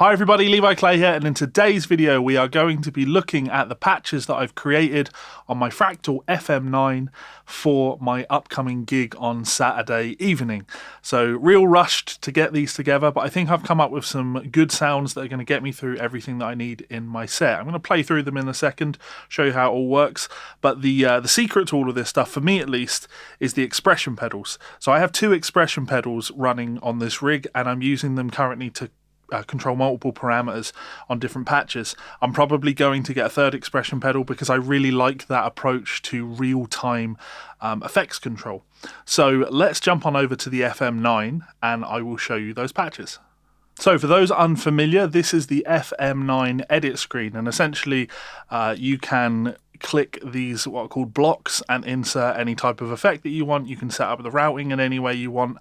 Hi everybody, Levi Clay here, and in today's video we are going to be looking at the patches that I've created on my Fractal FM9 for my upcoming gig on Saturday evening. So real rushed to get these together, but I think I've come up with some good sounds that are going to get me through everything that I need in my set. I'm going to play through them in a second, show you how it all works, but the secret to all of this stuff, for me at least, is the expression pedals. So I have two expression pedals running on this rig, and I'm using them currently to control multiple parameters on different patches. I'm probably going to get a third expression pedal because I really like that approach to real-time effects control. So let's jump on over to the FM9 and I will show you those patches. So for those unfamiliar, this is the FM9 edit screen, and essentially you can click these what are called blocks and insert any type of effect that you want. You can set up the routing in any way you want,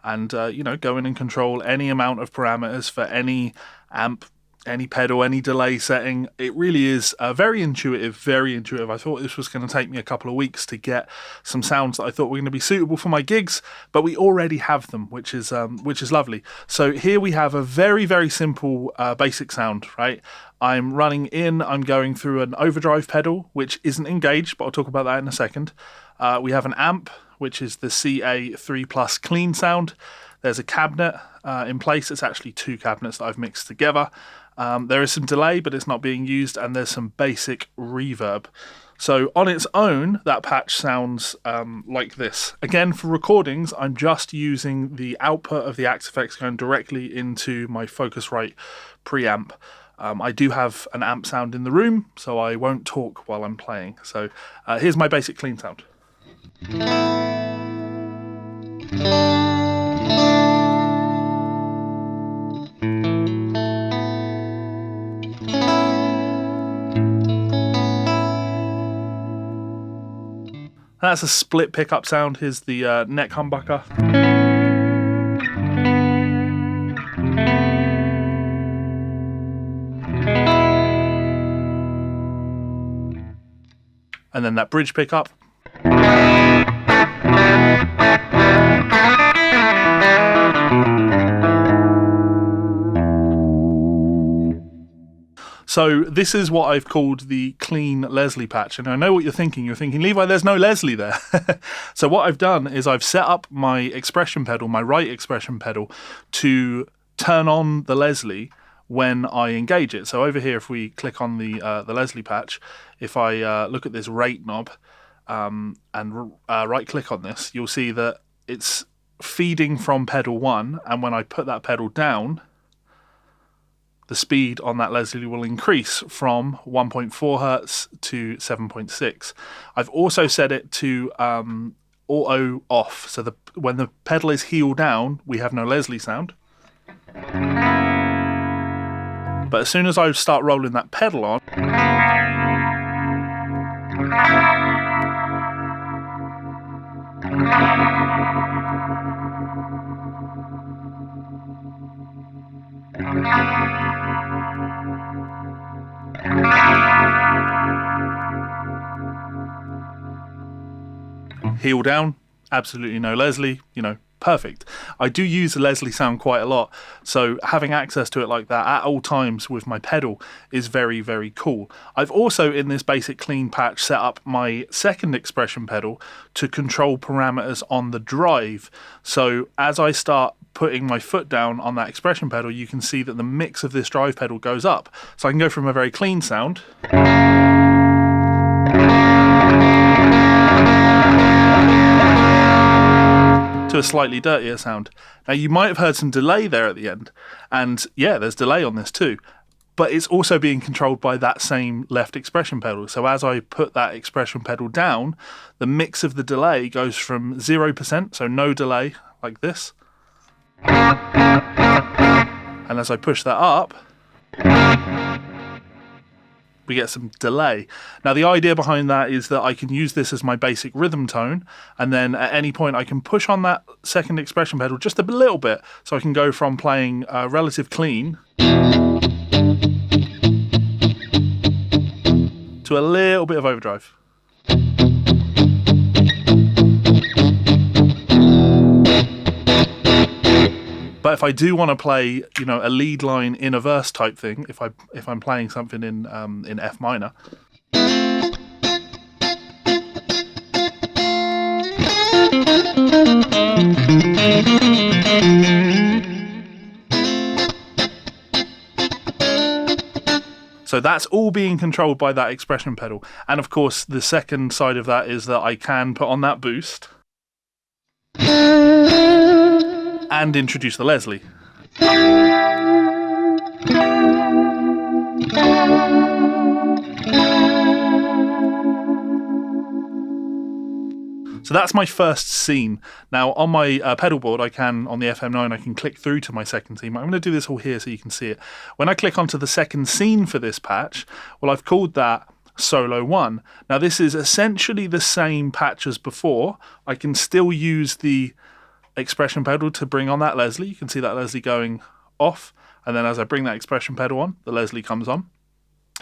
and go in and control any amount of parameters for any amp, any pedal, any delay setting. It really is very intuitive, very intuitive. I thought this was going to take me a couple of weeks to get some sounds that I thought were going to be suitable for my gigs, but we already have them, which is lovely. So here we have a very, very simple basic sound, right? I'm running in, I'm going through an overdrive pedal, which isn't engaged, but I'll talk about that in a second. We have an amp, which is the CA3 Plus clean sound. There's a cabinet in place. It's actually two cabinets that I've mixed together. There is some delay, but it's not being used, and there's some basic reverb. So on its own, that patch sounds like this. Again, for recordings, I'm just using the output of the Axe effects going directly into my Focusrite preamp. I do have an amp sound in the room, so I won't talk while I'm playing. So here's my basic clean sound. That's a split pickup sound. Here's the neck humbucker. And then that bridge pickup. So this is what I've called the clean Leslie patch, and I know what you're thinking. You're thinking, Levi, there's no Leslie there. So what I've done is I've set up my expression pedal, my right expression pedal, to turn on the Leslie when I engage it. So over here, if we click on the Leslie patch, if I look at this rate knob and right click on this, you'll see that it's feeding from pedal 1, and when I put that pedal down, the speed on that Leslie will increase from 1.4 Hertz to 7.6. I've also set it to auto off, so when the pedal is heel down, we have no Leslie sound. But as soon as I start rolling that pedal on, heel down, absolutely no Leslie, perfect. I do use the Leslie sound quite a lot, so having access to it like that at all times with my pedal is very, very cool. I've also, in this basic clean patch, set up my second expression pedal to control parameters on the drive. So as I start putting my foot down on that expression pedal, you can see that the mix of this drive pedal goes up. So I can go from a very clean sound to a slightly dirtier sound. Now you might have heard some delay there at the end, and yeah, there's delay on this too, but it's also being controlled by that same left expression pedal. So as I put that expression pedal down, the mix of the delay goes from 0%, so no delay, like this, and as I push that up, we get some delay. Now the idea behind that is that I can use this as my basic rhythm tone, and then at any point I can push on that second expression pedal just a little bit, so I can go from playing relative clean to a little bit of overdrive. But if I do want to play, you know, a lead line in a verse type thing, if I'm playing something in F minor. So that's all being controlled by that expression pedal. And of course, the second side of that is that I can put on that boost and introduce the Leslie. So that's my first scene. Now on my pedal board, on the FM9, I can click through to my second scene. I'm going to do this all here so you can see it. When I click onto the second scene for this patch, well, I've called that Solo 1. Now this is essentially the same patch as before. I can still use the expression pedal to bring on that Leslie. You can see that Leslie going off, and then as I bring that expression pedal on, the Leslie comes on.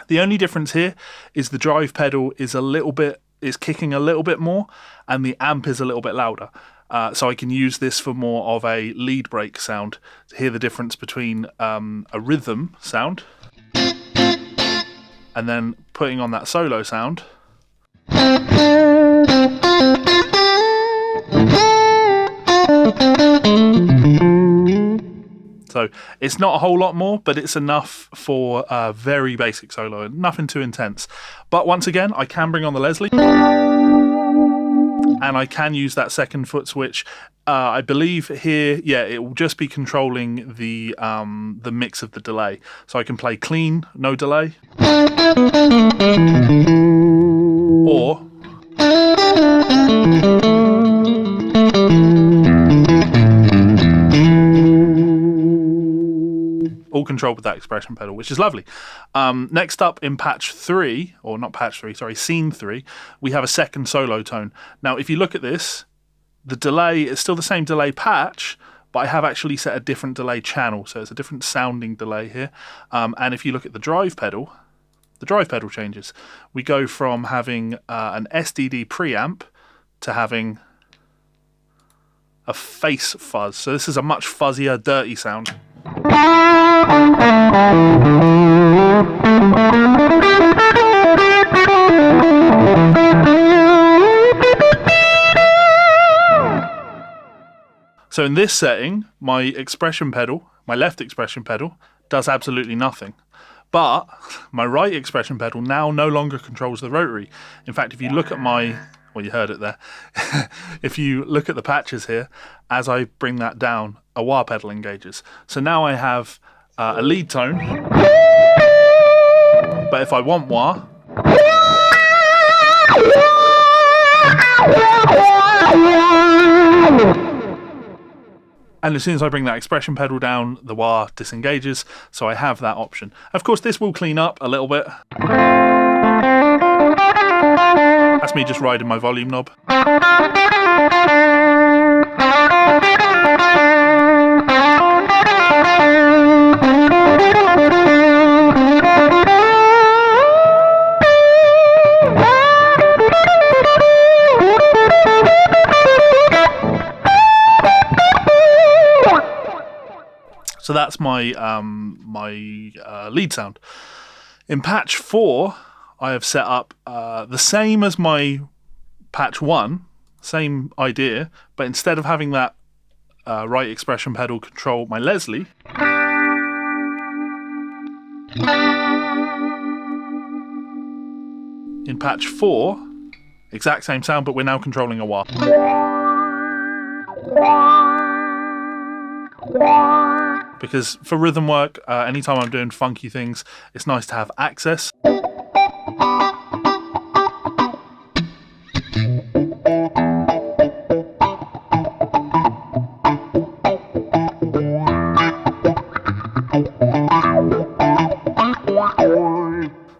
The only difference here is the drive pedal is kicking a little bit more, and the amp is a little bit louder. So I can use this for more of a lead break sound to hear the difference between a rhythm sound and then putting on that solo sound. So it's not a whole lot more, but it's enough for a very basic solo, nothing too intense. But once again, I can bring on the Leslie, and I can use that second foot switch. I believe here, yeah, it will just be controlling the mix of the delay. So I can play clean, no delay, or all controlled with that expression pedal, which is lovely. Next up in scene 3, we have a second solo tone. Now, if you look at this, the delay is still the same delay patch, but I have actually set a different delay channel, so it's a different sounding delay here. And if you look at the drive pedal changes. We go from having an SDD preamp to having a face fuzz. So this is a much fuzzier, dirty sound. So in this setting, my expression pedal, my left expression pedal, does absolutely nothing. But my right expression pedal now no longer controls the rotary. In fact, if you look at well, you heard it there. If you look at the patches here, as I bring that down, a wah pedal engages. So now I have a lead tone, but if I want wah, and as soon as I bring that expression pedal down, the wah disengages, so I have that option. Of course, this will clean up a little bit. That's me just riding my volume knob. So that's my lead sound. In patch 4, I have set up the same as my patch 1, same idea, but instead of having that right expression pedal control my Leslie, in patch 4, exact same sound, but we're now controlling a wah. Because for rhythm work, anytime I'm doing funky things, it's nice to have access.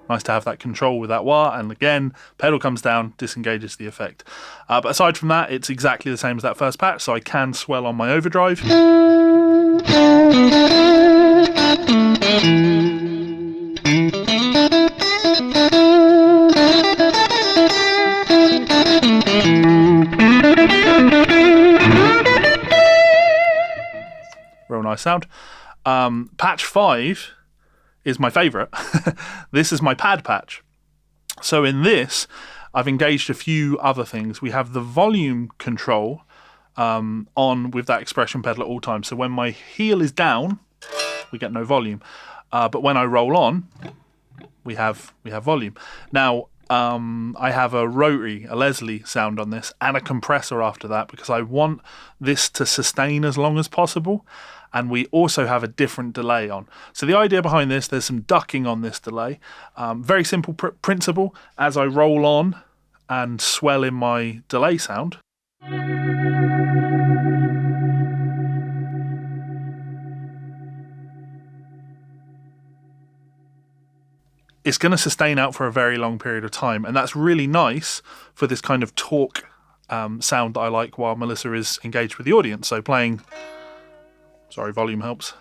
Nice to have that control with that wah, and again, pedal comes down, disengages the effect. But aside from that, it's exactly the same as that first patch, so I can swell on my overdrive. Real nice nice sound. Patch 5 is my favourite. This is my pad patch. So in this, I've engaged a few other things. We have the volume control on with that expression pedal at all times. So when my heel is down, we get no volume. But when I roll on, we have volume. Now, I have a rotary, a Leslie sound on this, and a compressor after that because I want this to sustain as long as possible. And we also have a different delay on. So the idea behind this, there's some ducking on this delay. Very simple principle. As I roll on and swell in my delay sound, it's going to sustain out for a very long period of time. And that's really nice for this kind of talk sound that I like while Melissa is engaged with the audience. So playing, sorry, volume helps.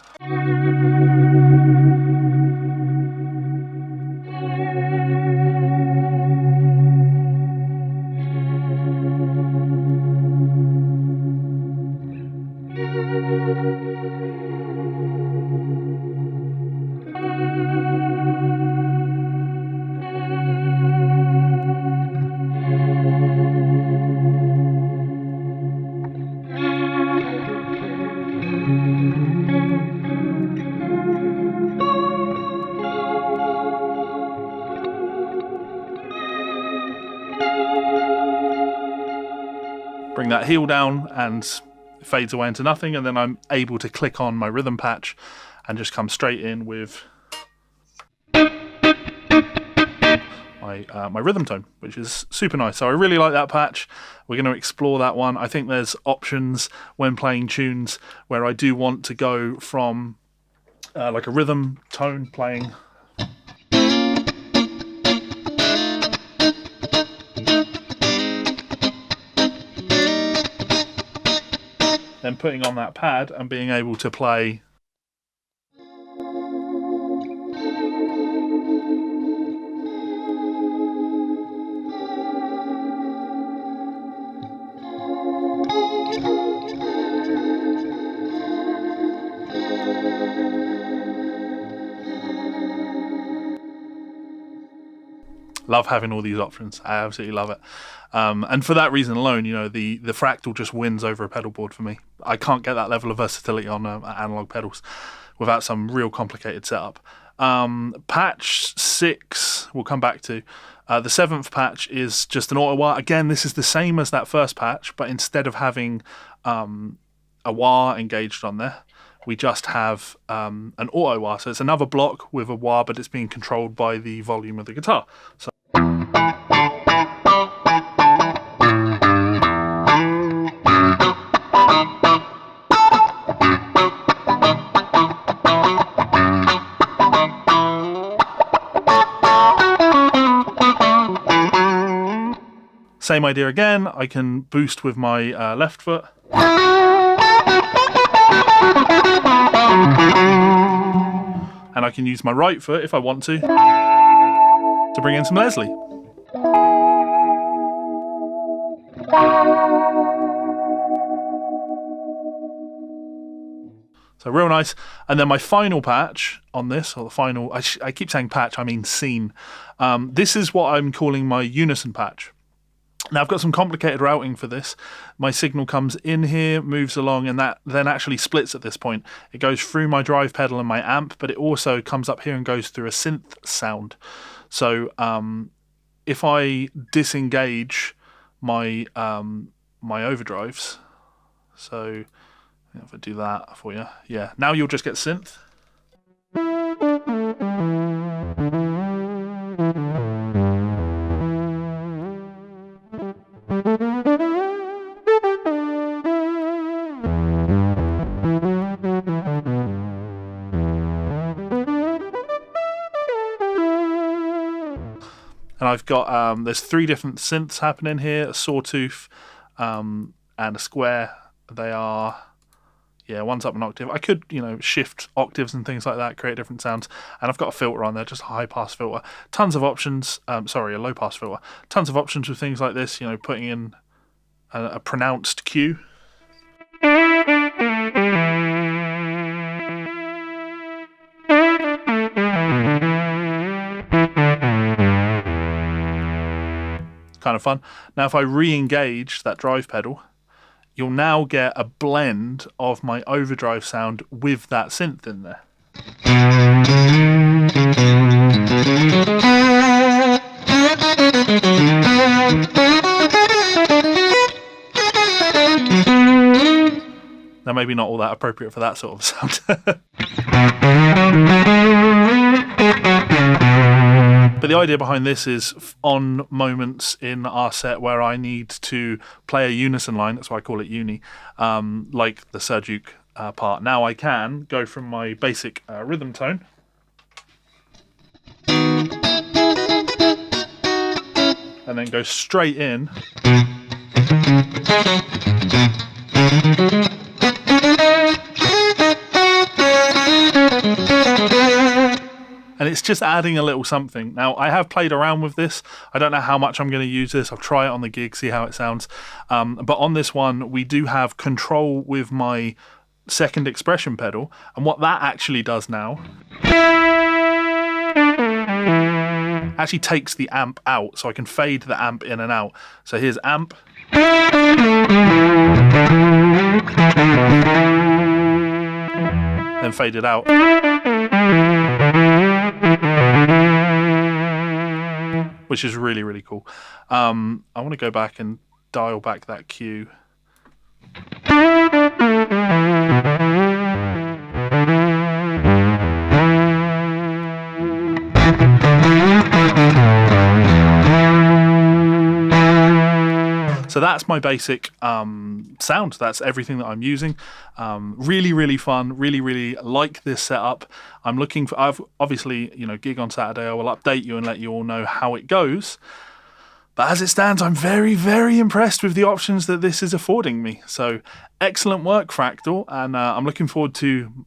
Bring that heel down and it fades away into nothing, and then I'm able to click on my rhythm patch and just come straight in with my rhythm tone, which is super nice. So I really like that patch. We're going to explore that one. I think there's options when playing tunes where I do want to go from like a rhythm tone playing then putting on that pad and being able to play love having all these options. I absolutely love it. And for that reason alone, you know, the Fractal just wins over a pedal board for me. I can't get that level of versatility on analog pedals without some real complicated setup. Patch 6, we'll come back to. The 7th patch is just an auto wah. Again, this is the same as that first patch, but instead of having a wah engaged on there, we just have an auto wah. So it's another block with a wah, but it's being controlled by the volume of the guitar. So same idea again. I can boost with my left foot. And I can use my right foot if I want to bring in some Leslie. So real nice. And then my final patch on this, or the final, I keep saying patch, I mean scene. This is what I'm calling my unison patch. Now I've got some complicated routing for this. My signal comes in here, moves along, and that then actually splits at this point. It goes through my drive pedal and my amp, but it also comes up here and goes through a synth sound. So if I disengage my my overdrives, so if I do that for you, yeah, now you'll just get synth. And I've got, there's 3 different synths happening here, a sawtooth and a square. They are, yeah, one's up an octave. I could, you know, shift octaves and things like that, create different sounds. And I've got a filter on there, just a high-pass filter. Tons of options, a low-pass filter. Tons of options with things like this, you know, putting in a pronounced Q. kind of fun. Now if I re-engage that drive pedal, you'll now get a blend of my overdrive sound with that synth in there. Now maybe not all that appropriate for that sort of sound. But the idea behind this is on moments in our set where I need to play a unison line, that's why I call it uni, like the Serduke part. Now I can go from my basic rhythm tone and then go straight in and it's just adding a little something. Now, I have played around with this. I don't know how much I'm going to use this. I'll try it on the gig, see how it sounds. But on this one, we do have control with my second expression pedal. And what that actually does now actually takes the amp out. So I can fade the amp in and out. So here's amp. Then fade it out. Which is really, really cool. I want to go back and dial back that cue. So that's my basic sound. That's everything that I'm using. Really, really fun. Really, really like this setup. I'm looking for, I've obviously, gig on Saturday. I will update you and let you all know how it goes. But as it stands, I'm very, very impressed with the options that this is affording me. So excellent work, Fractal. And I'm looking forward to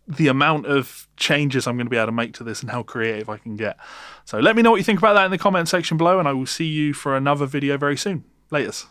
the amount of changes I'm going to be able to make to this and how creative I can get. So let me know what you think about that in the comment section below, and I will see you for another video very soon. Laters.